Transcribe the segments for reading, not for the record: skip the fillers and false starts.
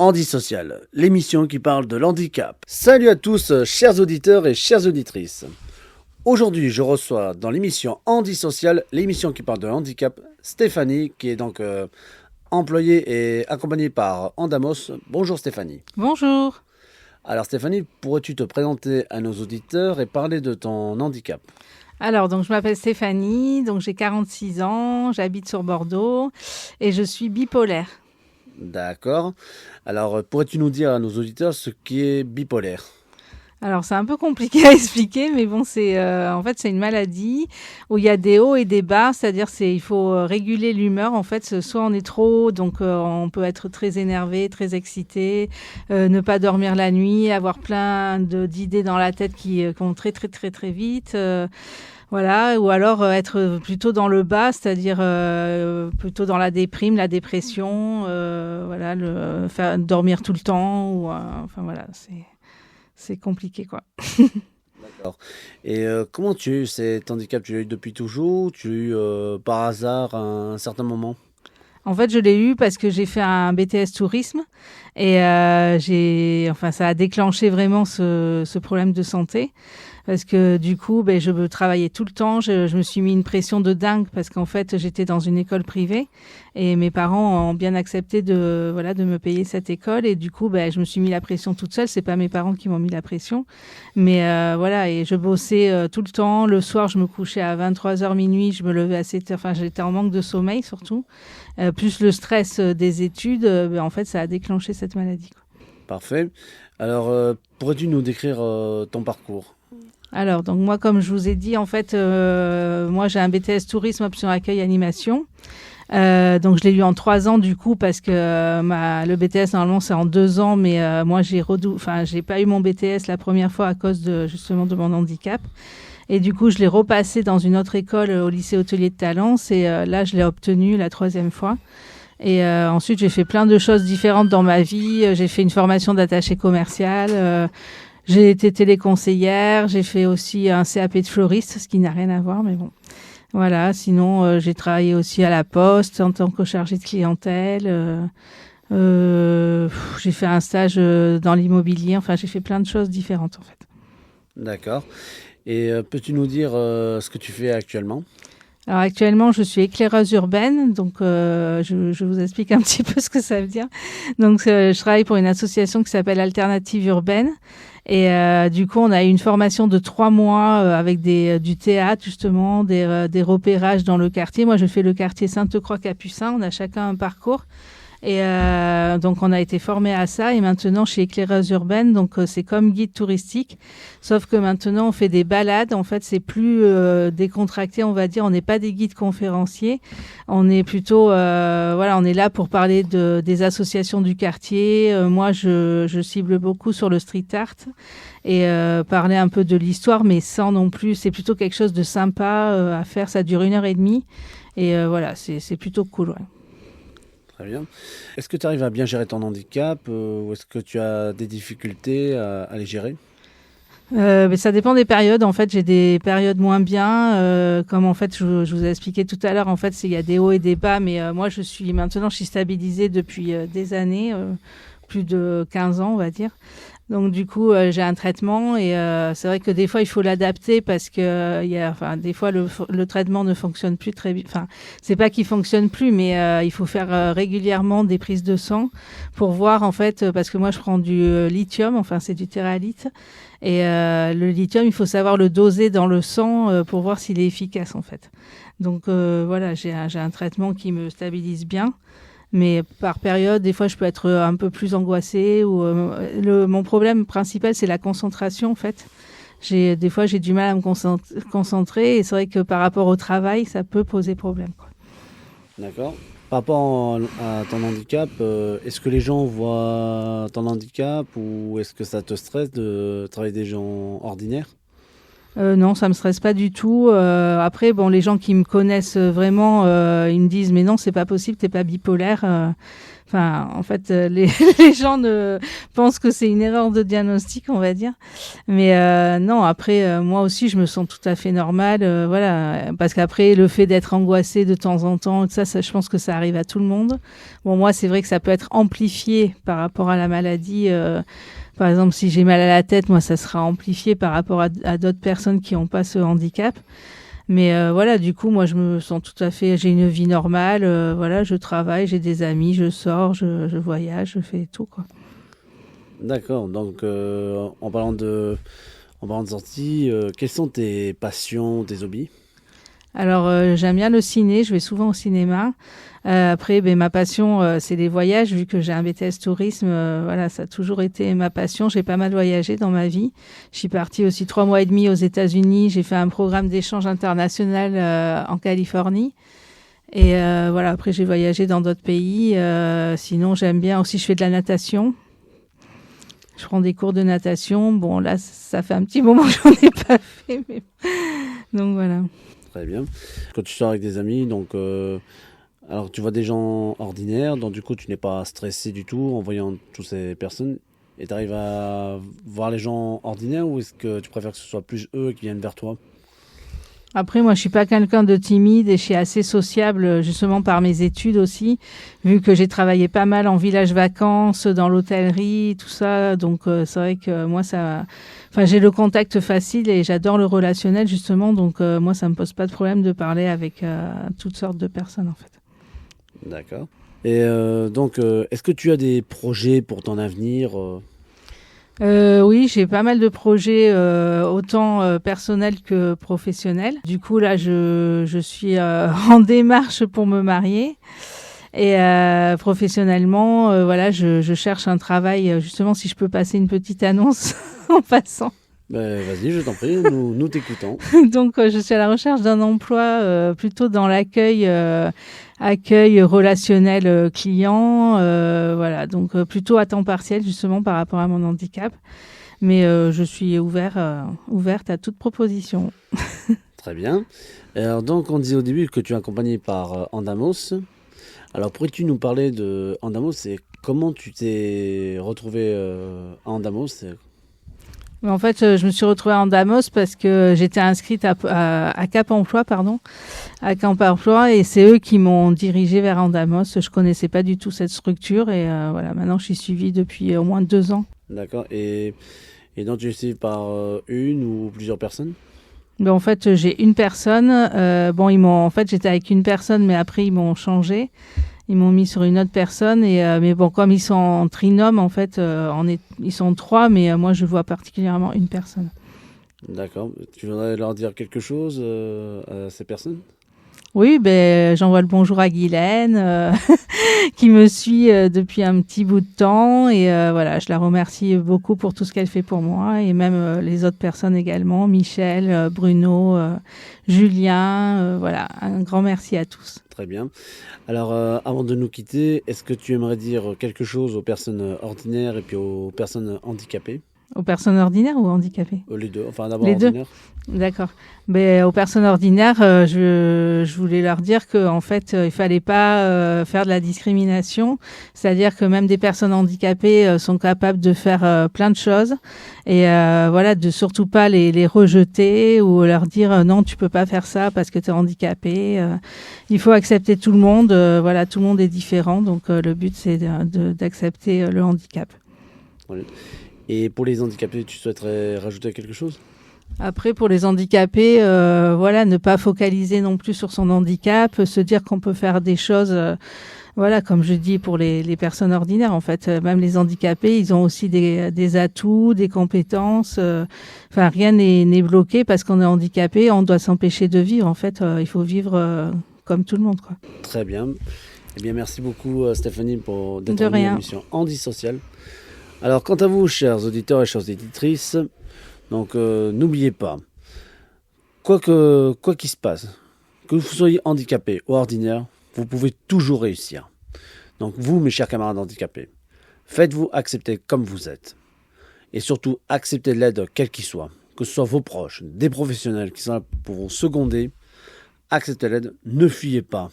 Handisocial, l'émission qui parle de l'handicap. Salut à tous, chers auditeurs et chères auditrices. Aujourd'hui, je reçois dans l'émission Handisocial, l'émission qui parle de handicap, Stéphanie, qui est donc employée et accompagnée par Andamos. Bonjour Stéphanie. Bonjour. Alors Stéphanie, pourrais-tu te présenter à nos auditeurs et parler de ton handicap ? Alors, donc, je m'appelle Stéphanie, donc j'ai 46 ans, j'habite sur Bordeaux et je suis bipolaire. D'accord. Alors, pourrais-tu nous dire à nos auditeurs ce qui est bipolaire ? Alors, c'est un peu compliqué à expliquer, mais bon, c'est une maladie où il y a des hauts et des bas, c'est-à-dire il faut réguler l'humeur. En fait, soit on est trop haut, donc on peut être très énervé, très excité, ne pas dormir la nuit, avoir plein d'idées dans la tête qui vont très très très très vite. Voilà, ou alors être plutôt dans le bas, c'est-à-dire plutôt dans la déprime, la dépression, faire dormir tout le temps, ou voilà, c'est compliqué quoi. D'accord. Et comment tu as eu cet handicap ? Tu l'as eu depuis toujours ? Tu l'as eu par hasard à un certain moment ? En fait, je l'ai eu parce que j'ai fait un BTS tourisme et ça a déclenché vraiment ce problème de santé. Parce que du coup, je travaillais tout le temps. Je me suis mis une pression de dingue parce qu'en fait, j'étais dans une école privée et mes parents ont bien accepté de me payer cette école. Et du coup, je me suis mis la pression toute seule. C'est pas mes parents qui m'ont mis la pression, mais et je bossais tout le temps. Le soir, je me couchais à 23h minuit. Je me levais à 7h. Enfin, j'étais en manque de sommeil surtout. Plus le stress des études, en fait, ça a déclenché cette maladie, quoi. Parfait. Alors, pourrais-tu nous décrire ton parcours ? Alors, donc moi, comme je vous ai dit, en fait, moi, j'ai un BTS tourisme option accueil animation. Donc, je l'ai eu en 3 ans, du coup, parce que le BTS, normalement, c'est en 2 ans, mais moi, j'ai pas eu mon BTS la première fois à cause justement de mon handicap. Et du coup, je l'ai repassé dans une autre école au lycée hôtelier de Talence. Et là, je l'ai obtenu la 3e fois. Et ensuite, j'ai fait plein de choses différentes dans ma vie. J'ai fait une formation d'attaché commercial. J'ai été téléconseillère. J'ai fait aussi un CAP de fleuriste, ce qui n'a rien à voir, mais bon. Voilà. Sinon, j'ai travaillé aussi à la Poste en tant que chargée de clientèle. J'ai fait un stage dans l'immobilier. Enfin, j'ai fait plein de choses différentes, en fait. D'accord. Et peux-tu nous dire ce que tu fais actuellement ? Alors actuellement, je suis éclaireuse urbaine, donc je vous explique un petit peu ce que ça veut dire. Donc je travaille pour une association qui s'appelle Alternative Urbaine. Et du coup, on a eu une formation de 3 mois avec du théâtre, justement, des repérages dans le quartier. Moi, je fais le quartier Sainte-Croix-Capucin. On a chacun un parcours. Et donc, on a été formés à ça. Et maintenant, chez Éclaireuse Urbaine, donc c'est comme guide touristique. Sauf que maintenant, on fait des balades. En fait, c'est plus décontracté, on va dire. On n'est pas des guides conférenciers. On est plutôt, on est là pour parler des associations du quartier. Moi, je cible beaucoup sur le street art et parler un peu de l'histoire, mais sans non plus. C'est plutôt quelque chose de sympa à faire. Ça dure 1h30. Et c'est plutôt cool, ouais. Très bien. Est-ce que tu arrives à bien gérer ton handicap ou est-ce que tu as des difficultés à les gérer ? Mais ça dépend des périodes. En fait, j'ai des périodes moins bien. Comme en fait, je vous ai expliqué tout à l'heure, en fait, il y a des hauts et des bas. Mais moi, je suis stabilisée depuis des années, plus de 15 ans, on va dire. Donc du coup, j'ai un traitement et c'est vrai que des fois il faut l'adapter parce que des fois le traitement ne fonctionne plus très bien. Enfin, c'est pas qu'il fonctionne plus, mais il faut faire régulièrement des prises de sang pour voir en fait parce que moi je prends du lithium, enfin c'est du Théralite et le lithium il faut savoir le doser dans le sang pour voir s'il est efficace en fait. Donc j'ai un traitement qui me stabilise bien. Mais par période, des fois, je peux être un peu plus angoissée. Mon problème principal, c'est la concentration, en fait. Des fois, j'ai du mal à me concentrer. Et c'est vrai que par rapport au travail, ça peut poser problème, quoi. D'accord. Par rapport à ton handicap, est-ce que les gens voient ton handicap ou est-ce que ça te stresse de travailler avec des gens ordinaires ? Non, ça me stresse pas du tout. Après, les gens qui me connaissent vraiment, ils me disent mais non, c'est pas possible, t'es pas bipolaire. Enfin, en fait, les gens pensent que c'est une erreur de diagnostic, on va dire. Mais non, après, moi aussi, je me sens tout à fait normale. Voilà, parce qu'après, le fait d'être angoissée de temps en temps, ça, je pense que ça arrive à tout le monde. Bon, moi, c'est vrai que ça peut être amplifié par rapport à la maladie. Par exemple, si j'ai mal à la tête, moi, ça sera amplifié par rapport à d'autres personnes qui n'ont pas ce handicap. Mais voilà, du coup, moi, je me sens tout à fait. J'ai une vie normale. Voilà, je travaille, j'ai des amis, je sors, je voyage, je fais tout, quoi. D'accord. Donc, en parlant de sortie, quelles sont tes passions, tes hobbies? Alors, j'aime bien le ciné, je vais souvent au cinéma. Après, ma passion, c'est les voyages, vu que j'ai un BTS tourisme. Voilà, ça a toujours été ma passion. J'ai pas mal voyagé dans ma vie. Je suis partie aussi 3 mois et demi aux États-Unis. J'ai fait un programme d'échange international en Californie. Et voilà, après, j'ai voyagé dans d'autres pays. Sinon, j'aime bien aussi, je fais de la natation. Je prends des cours de natation. Bon, là, ça fait un petit moment que j'en ai pas fait. Mais... Donc, voilà. Très bien. Quand tu sors avec des amis, donc, alors tu vois des gens ordinaires, donc du coup tu n'es pas stressé du tout en voyant toutes ces personnes, et tu arrives à voir les gens ordinaires, ou est-ce que tu préfères que ce soit plus eux qui viennent vers toi? Après, moi, je suis pas quelqu'un de timide et je suis assez sociable, justement par mes études aussi, vu que j'ai travaillé pas mal en village vacances, dans l'hôtellerie, tout ça. Donc, c'est vrai que moi, enfin, j'ai le contact facile et j'adore le relationnel, justement. Donc, moi, ça me pose pas de problème de parler avec toutes sortes de personnes, en fait. D'accord. Et donc, est-ce que tu as des projets pour ton avenir? Oui, j'ai pas mal de projets, autant personnels que professionnels. Du coup, là, je suis en démarche pour me marier. Et professionnellement, voilà, je cherche un travail. Justement, si je peux passer une petite annonce en passant. Ben, vas-y, je t'en prie, nous t'écoutons. Donc, je suis à la recherche d'un emploi plutôt dans l'accueil, accueil relationnel client. Voilà, donc plutôt à temps partiel, justement, par rapport à mon handicap. Mais je suis ouverte à toute proposition. Très bien. Alors donc, on disait au début que tu es accompagné par Andamos. Alors, pourrais-tu nous parler de Andamos et comment tu t'es retrouvé à Andamos? Mais en fait, je me suis retrouvée en Damos parce que j'étais inscrite à Cap Emploi, pardon, à Cap Emploi, et c'est eux qui m'ont dirigée vers Andamos. Je connaissais pas du tout cette structure et voilà, maintenant je suis suivie depuis au moins 2 ans. D'accord. Et donc, tu es suivi par une ou plusieurs personnes? Ben, en fait, j'ai une personne. Bon, en fait, j'étais avec une personne, mais après ils m'ont changé. Ils m'ont mis sur une autre personne mais bon, comme ils sont en trinôme, en fait, ils sont 3, mais moi je vois particulièrement une personne. D'accord. Tu voudrais leur dire quelque chose à ces personnes? Oui, j'envoie le bonjour à Guylaine, qui me suit depuis un petit bout de temps, et voilà, je la remercie beaucoup pour tout ce qu'elle fait pour moi, et même les autres personnes également, Michel, Bruno, Julien, voilà, un grand merci à tous. Très bien. Alors, avant de nous quitter, est-ce que tu aimerais dire quelque chose aux personnes ordinaires et puis aux personnes handicapées? Aux personnes ordinaires ou handicapées? Les deux, enfin d'abord Les deux. ordinaires. D'accord. Aux personnes ordinaires, je voulais leur dire que en fait, il fallait pas faire de la discrimination. C'est-à-dire que même des personnes handicapées sont capables de faire plein de choses, et voilà, de surtout pas les rejeter ou leur dire non, tu peux pas faire ça parce que tu es handicapé. Il faut accepter tout le monde. Voilà, tout le monde est différent, donc le but c'est d'accepter le handicap. Voilà. Et pour les handicapés, tu souhaiterais rajouter quelque chose? Après, pour les handicapés, voilà, ne pas focaliser non plus sur son handicap, se dire qu'on peut faire des choses, voilà, comme je dis pour les personnes ordinaires, en fait, même les handicapés, ils ont aussi des atouts, des compétences. Enfin, rien n'est bloqué parce qu'on est handicapé, on doit s'empêcher de vivre. En fait, il faut vivre comme tout le monde, quoi. Très bien. Eh bien, merci beaucoup Stéphanie d'être De venue à rien. l'émission Handisocial. Alors, quant à vous, chers auditeurs et chères auditrices, donc n'oubliez pas, quoi qu'il se passe, que vous soyez handicapé ou ordinaire, vous pouvez toujours réussir. Donc vous, mes chers camarades handicapés, faites-vous accepter comme vous êtes. Et surtout, acceptez l'aide quelle qu'il soit, que ce soit vos proches, des professionnels qui sont là pour vous seconder. Acceptez l'aide, ne fuyez pas.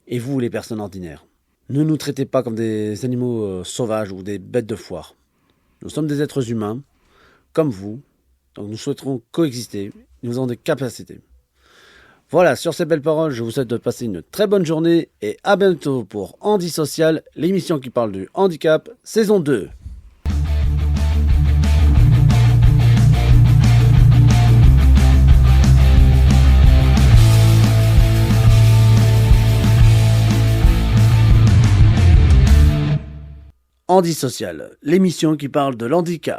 Et vous, les personnes ordinaires, Ne nous traitez pas comme des animaux sauvages ou des bêtes de foire. Nous sommes des êtres humains, comme vous, donc nous souhaiterons coexister, nous avons des capacités. Voilà, sur ces belles paroles, je vous souhaite de passer une très bonne journée et à bientôt pour Handi Social, l'émission qui parle du handicap, saison 2. Handi Social, l'émission qui parle de l'handicap.